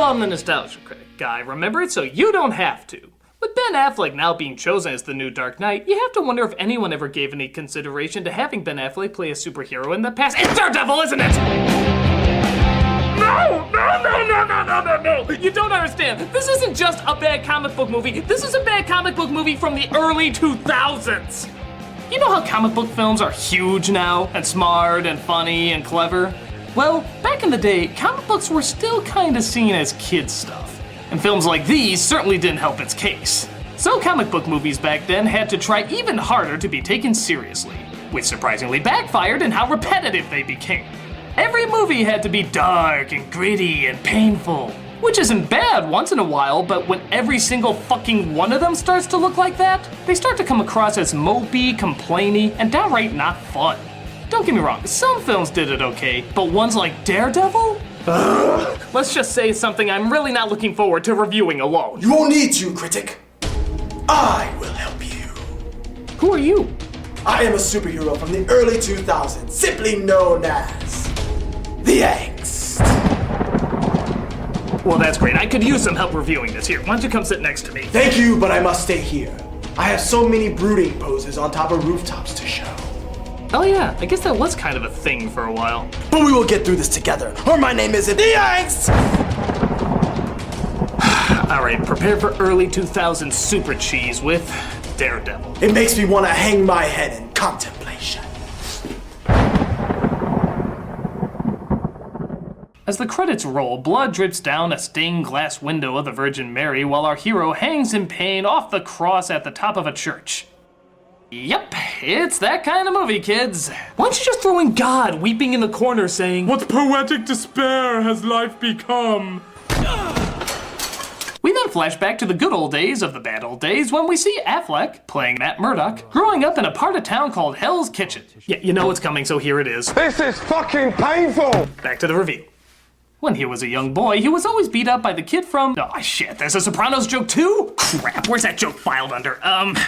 I'm the nostalgia critic guy, remember it? So you don't have to. With Ben Affleck now being chosen as the new Dark Knight, you have to wonder if anyone ever gave any consideration to having Ben Affleck play a superhero in the past. It's Daredevil, isn't it? No! You don't understand. This isn't just a bad comic book movie. This is a bad comic book movie from the early 2000s. You know how comic book films are huge now, and smart, and funny, and clever? Well, back in the day, comic books were still kinda seen as kids' stuff. And films like these certainly didn't help its case. So comic book movies back then had to try even harder to be taken seriously, which surprisingly backfired in how repetitive they became. Every movie had to be dark and gritty and painful, which isn't bad once in a while, but when every single fucking one of them starts to look like that, they start to come across as mopey, complainy, and downright not fun. Don't get me wrong, some films did it okay, but ones like Daredevil? Ugh. Let's just say something I'm really not looking forward to reviewing alone. You won't need to, Critic. I will help you. Who are you? I am a superhero from the early 2000s, simply known as the Angst. Well, that's great. I could use some help reviewing this. Here, why don't you come sit next to me? Thank you, but I must stay here. I have so many brooding poses on top of rooftops to show. Oh yeah, I guess that was kind of a thing for a while. But we will get through this together, or my name isn't the Angst! Alright, prepare for early 2000s super cheese with Daredevil. It makes me want to hang my head in contemplation. As the credits roll, blood drips down a stained glass window of the Virgin Mary while our hero hangs in pain off the cross at the top of a church. Yep, it's that kind of movie, kids. Why don't you just throw in God weeping in the corner saying, "What poetic despair has life become?" We then flash back to the good old days of the bad old days when we see Affleck, playing Matt Murdock, growing up in a part of town called Hell's Kitchen. Yeah, you know what's coming, so here it is. This is fucking painful! Back to the reveal. When he was a young boy, he was always beat up by the kid from... Oh, shit, there's a Sopranos joke too? Crap, where's that joke filed under?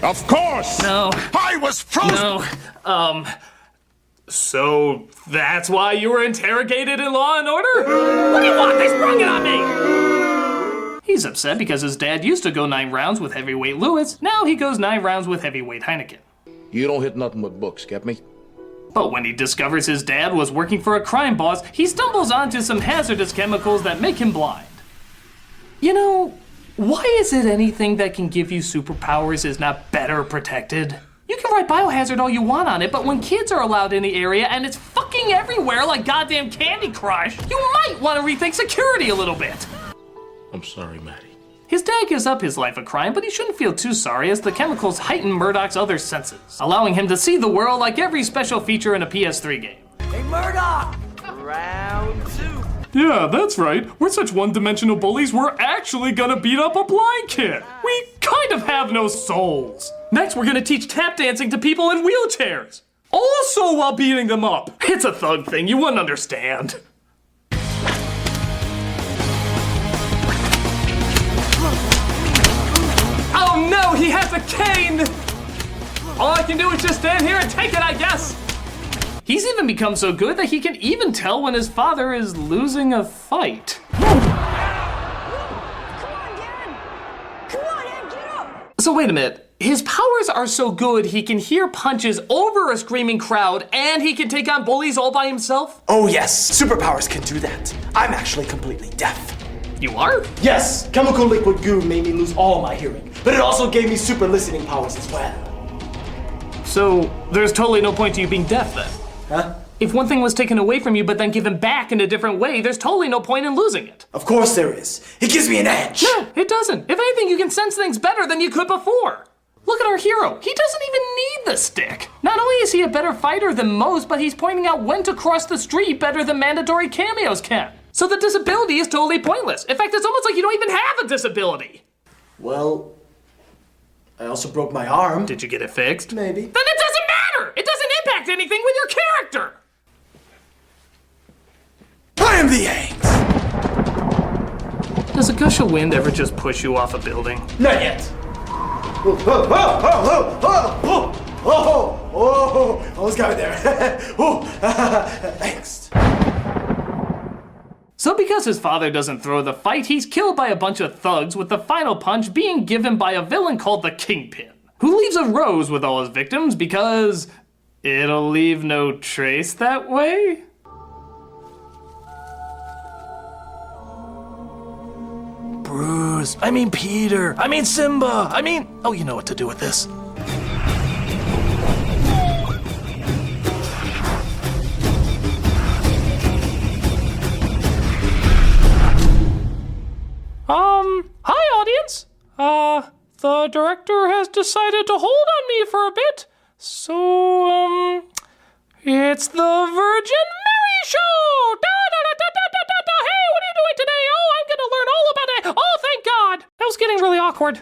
Of course! No. I was frozen! No, so that's why you were interrogated in Law and Order? What do you want? They sprung it on me! He's upset because his dad used to go 9 rounds with heavyweight Lewis. Now he goes 9 rounds with heavyweight Heineken. You don't hit nothing but books, get me? But when he discovers his dad was working for a crime boss, he stumbles onto some hazardous chemicals that make him blind. You know, why is it anything that can give you superpowers is not better protected? You can write biohazard all you want on it, but when kids are allowed in the area and it's fucking everywhere like goddamn Candy Crush, you might want to rethink security a little bit. I'm sorry, Maddie. His dad gives up his life of crime, but he shouldn't feel too sorry as the chemicals heighten Murdoch's other senses, allowing him to see the world like every special feature in a PS3 game. Hey, Murdoch! Round 2. Yeah, that's right. We're such one-dimensional bullies, we're actually gonna beat up a blind kid. We kind of have no souls. Next, we're gonna teach tap dancing to people in wheelchairs. Also while beating them up. It's a thug thing, you wouldn't understand. Oh no, he has a cane! All I can do is just stand here and take it, I guess. He's even become so good that he can even tell when his father is losing a fight. Come on, Dad! Come on, Dad, get up! So wait a minute. His powers are so good he can hear punches over a screaming crowd and he can take on bullies all by himself? Oh yes, superpowers can do that. I'm actually completely deaf. You are? Yes, chemical liquid goo made me lose all my hearing, but it also gave me super listening powers as well. So there's totally no point to you being deaf then? Huh? If one thing was taken away from you but then given back in a different way, there's totally no point in losing it. Of course there is. It gives me an edge. No, it doesn't. If anything, you can sense things better than you could before. Look at our hero. He doesn't even need the stick. Not only is he a better fighter than most, but he's pointing out when to cross the street better than mandatory cameos can. So the disability is totally pointless. In fact, it's almost like you don't even have a disability. Well, I also broke my arm. Did you get it fixed? Maybe. Then it doesn't matter! It doesn't impact anything with your character! I am the Angst! Does a gush of wind ever just push you off a building? Not yet. Almost got it there. Angst. So because his father doesn't throw the fight, he's killed by a bunch of thugs, with the final punch being given by a villain called the Kingpin, who leaves a rose with all his victims because it'll leave no trace that way? Bruce, I mean Peter, I mean Simba, oh, you know what to do with this. Hi audience. The director has decided to hold on me for a bit. So, it's the Virgin Mary Show! Da-da-da-da-da-da-da! Hey, what are you doing today? Oh, I'm gonna learn all about it. Oh, thank God. That was getting really awkward.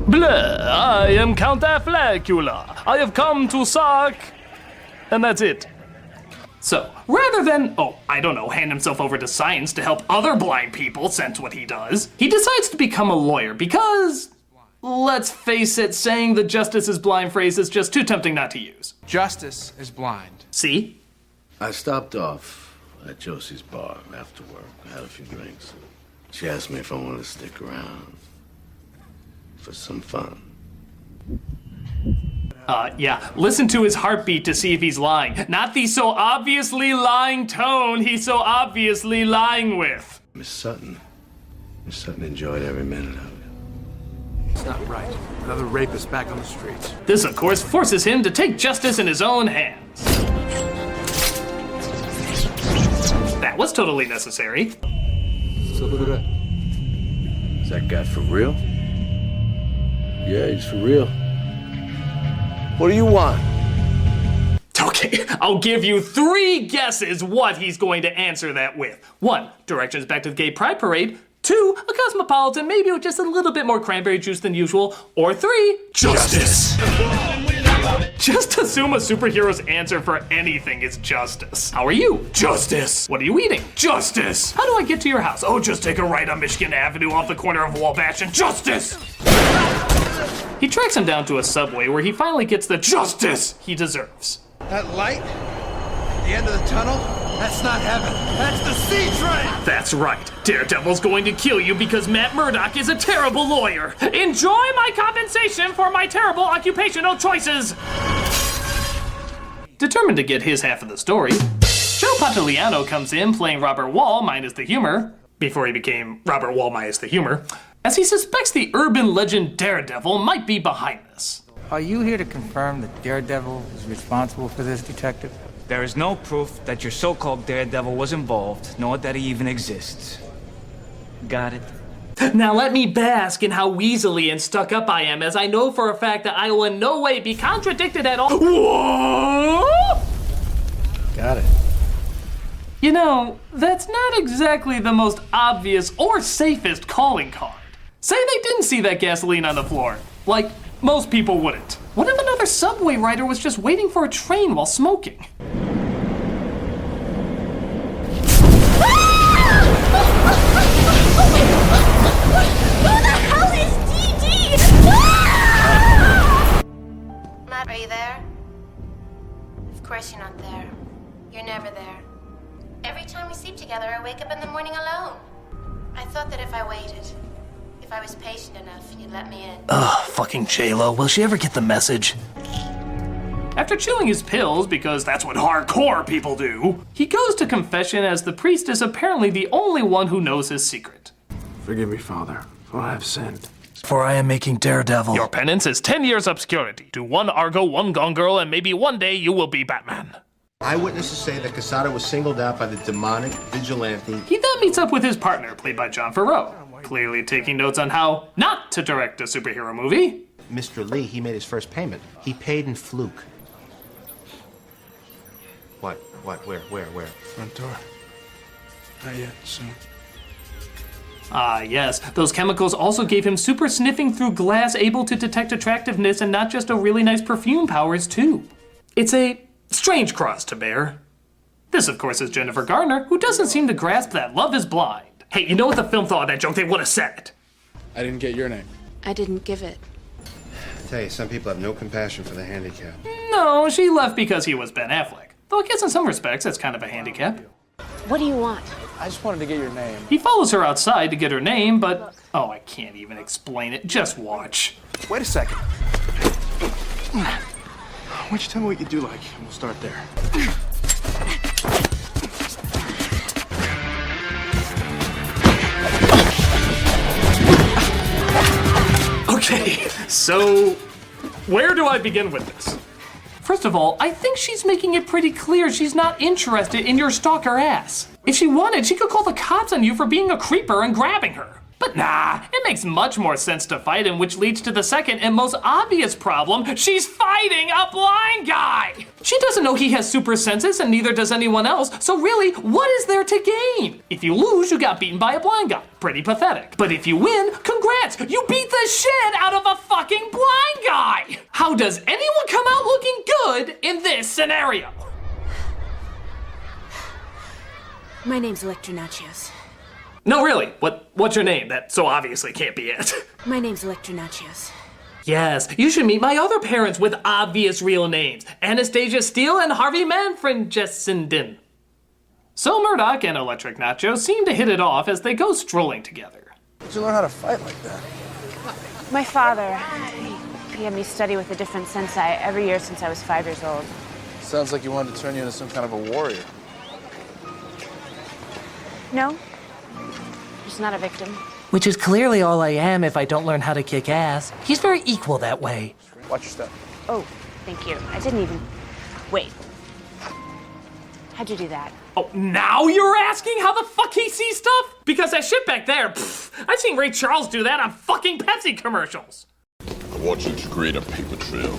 Blah, I am Count Afflecka. I have come to suck. And that's it. So, rather than, hand himself over to science to help other blind people sense what he does, he decides to become a lawyer because, let's face it, saying the justice is blind phrase is just too tempting not to use. Justice is blind. See? I stopped off at Josie's bar after work. I had a few drinks. She asked me if I wanted to stick around for some fun. Yeah, listen to his heartbeat to see if he's lying. Not the so obviously lying tone he's so obviously lying with. Miss Sutton enjoyed every minute of it. It's not right. Another rapist back on the streets. This, of course, forces him to take justice in his own hands. That was totally necessary. So look at that. Is that guy for real? Yeah, he's for real. What do you want? Okay, I'll give you 3 guesses what he's going to answer that with. 1, directions back to the Gay Pride Parade. 2, a cosmopolitan, maybe with just a little bit more cranberry juice than usual. Or 3, justice. Just assume a superhero's answer for anything is justice. How are you? Justice. What are you eating? Justice. How do I get to your house? Oh, just take a right on Michigan Avenue off the corner of Wabash and justice. He tracks him down to a subway where he finally gets the justice he deserves. That light at the end of the tunnel, that's not heaven. That's the C train! That's right. Daredevil's going to kill you because Matt Murdock is a terrible lawyer. Enjoy my compensation for my terrible occupational choices. Determined to get his half of the story, Joe Pantoliano comes in playing Robert Wall minus the humor, before he became Robert Wall minus the humor, as he suspects the urban legend Daredevil might be behind this. Are you here to confirm that Daredevil is responsible for this, Detective? There is no proof that your so-called Daredevil was involved, nor that he even exists. Got it? Now let me bask in how weaselly and stuck up I am, as I know for a fact that I will in no way be contradicted at all. Whoa! Got it. You know, that's not exactly the most obvious or safest calling card. Say they didn't see that gasoline on the floor, like most people wouldn't. What if another subway rider was just waiting for a train while smoking? Who the hell is DD? Matt, are you there? Of course you're not there. You're never there. Every time we sleep together, I wake up in the morning alone. I thought that if I waited, if I was patient enough, you'd let me in. Ugh, fucking J-Lo. Will she ever get the message? After chewing his pills, because that's what hardcore people do, he goes to confession as the priest is apparently the only one who knows his secret. Forgive me, Father, for I have sinned. For I am making Daredevil. Your penance is 10 years obscurity. Do 1 Argo, 1 Gone Girl, and maybe one day you will be Batman. Eyewitnesses say that Casada was singled out by the demonic vigilante. He then meets up with his partner, played by John Favreau, clearly taking notes on how not to direct a superhero movie. Mr. Lee, he made his first payment. He paid in fluke. What? Where? Front door. Not yet, soon. Ah, yes. Those chemicals also gave him super sniffing through glass, able to detect attractiveness, and not just a really nice perfume powers, too. It's a strange cross to bear. This, of course, is Jennifer Garner, who doesn't seem to grasp that love is blind. Hey, you know what the film thought of that joke? They would have said it. I didn't get your name. I didn't give it. I tell you, some people have no compassion for the handicapped. No, she left because he was Ben Affleck. Though I guess in some respects that's kind of a handicap. What do you want? I just wanted to get your name. He follows her outside to get her name, but... Oh, I can't even explain it. Just watch. Wait a second. Why don't you tell me what you do like, and we'll start there. Okay, so where do I begin with this? First of all, I think she's making it pretty clear she's not interested in your stalker ass. If she wanted, she could call the cops on you for being a creeper and grabbing her. But nah, it makes much more sense to fight him, which leads to the second and most obvious problem. She's fighting a blind guy! She doesn't know he has super senses, and neither does anyone else, so really, what is there to gain? If you lose, you got beaten by a blind guy. Pretty pathetic. But if you win, congrats! You beat the shit out of a fucking blind guy! How does anyone come out looking good in this scenario? My name's Electra Nachos. No, really, what's your name? That so obviously can't be it. My name's Electra Nachos. Yes, you should meet my other parents with obvious real names. Anastasia Steele and Harvey Manfred Jessenden. So Murdoch and Electric Nacho seem to hit it off as they go strolling together. How'd you learn how to fight like that? My father, he had me study with a different sensei every year since I was 5 years old. Sounds like you wanted to turn you into some kind of a warrior. No, just not a victim. Which is clearly all I am if I don't learn how to kick ass. He's very equal that way. Watch your step. Oh, thank you. I didn't even... Wait. How'd you do that? Oh, now you're asking how the fuck he sees stuff? Because that shit back there, I've seen Ray Charles do that on fucking Pepsi commercials. I want you to create a paper trail.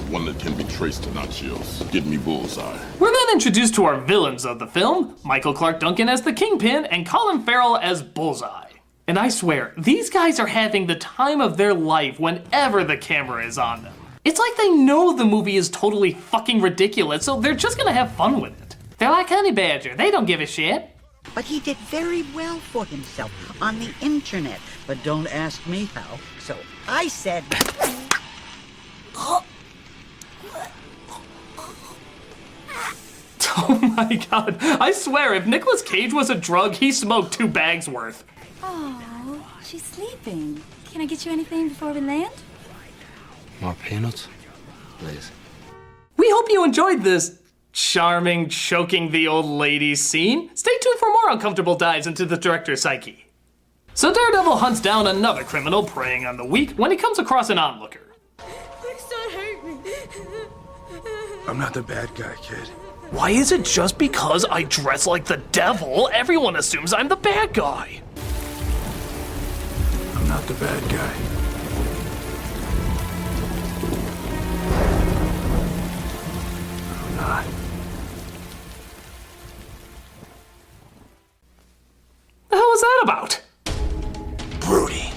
One that can be traced to Nachos. Get me Bullseye. We're then introduced to our villains of the film, Michael Clark Duncan as the Kingpin and Colin Farrell as Bullseye. And I swear, these guys are having the time of their life whenever the camera is on them. It's like they know the movie is totally fucking ridiculous, so they're just gonna have fun with it. They're like Honey Badger, they don't give a shit. But he did very well for himself on the internet. But don't ask me how. So I said... Oh my god, I swear if Nicolas Cage was a drug, he smoked 2 bags worth. Oh, she's sleeping. Can I get you anything before we land? More peanuts? Please. We hope you enjoyed this charming, choking the old lady scene. Stay tuned for more uncomfortable dives into the director's psyche. So Daredevil hunts down another criminal preying on the weak when he comes across an onlooker. Please don't hurt me. I'm not the bad guy, kid. Why is it just because I dress like the devil, everyone assumes I'm the bad guy? I'm not the bad guy. I'm not. The hell was that about? Brooding.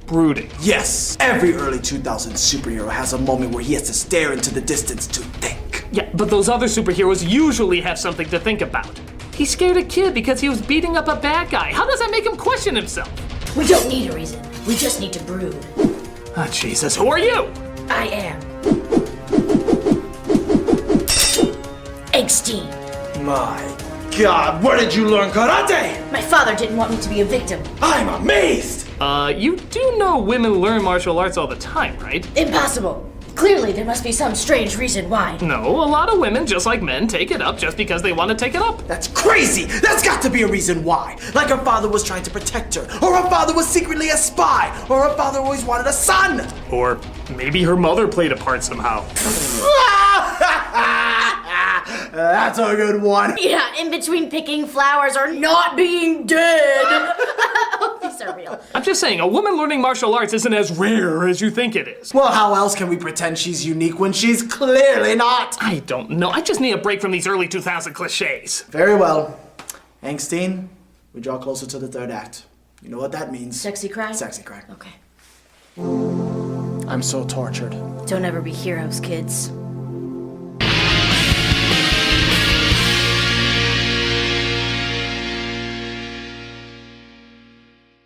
Brooding. Yes, every early 2000s superhero has a moment where he has to stare into the distance to think. Yeah, but those other superheroes usually have something to think about. He scared a kid because he was beating up a bad guy. How does that make him question himself? We don't need a reason. We just need to brood. Ah, Jesus, who are you? I am Eggstein. My God, where did you learn karate? My father didn't want me to be a victim. I'm amazed! You do know women learn martial arts all the time, right? Impossible. Clearly, there must be some strange reason why. No, a lot of women, just like men, take it up just because they want to take it up. That's crazy! That's got to be a reason why! Like her father was trying to protect her, or her father was secretly a spy, or her father always wanted a son! Or maybe her mother played a part somehow. That's a good one. Yeah, in between picking flowers or not being dead. These are real. I'm just saying, a woman learning martial arts isn't as rare as you think it is. Well, how else can we pretend she's unique when she's clearly not? I don't know. I just need a break from these early 2000 cliches. Very well. Eggstein, we draw closer to the third act. You know what that means. Sexy cry? Sexy cry. Okay. I'm so tortured. Don't ever be heroes, kids.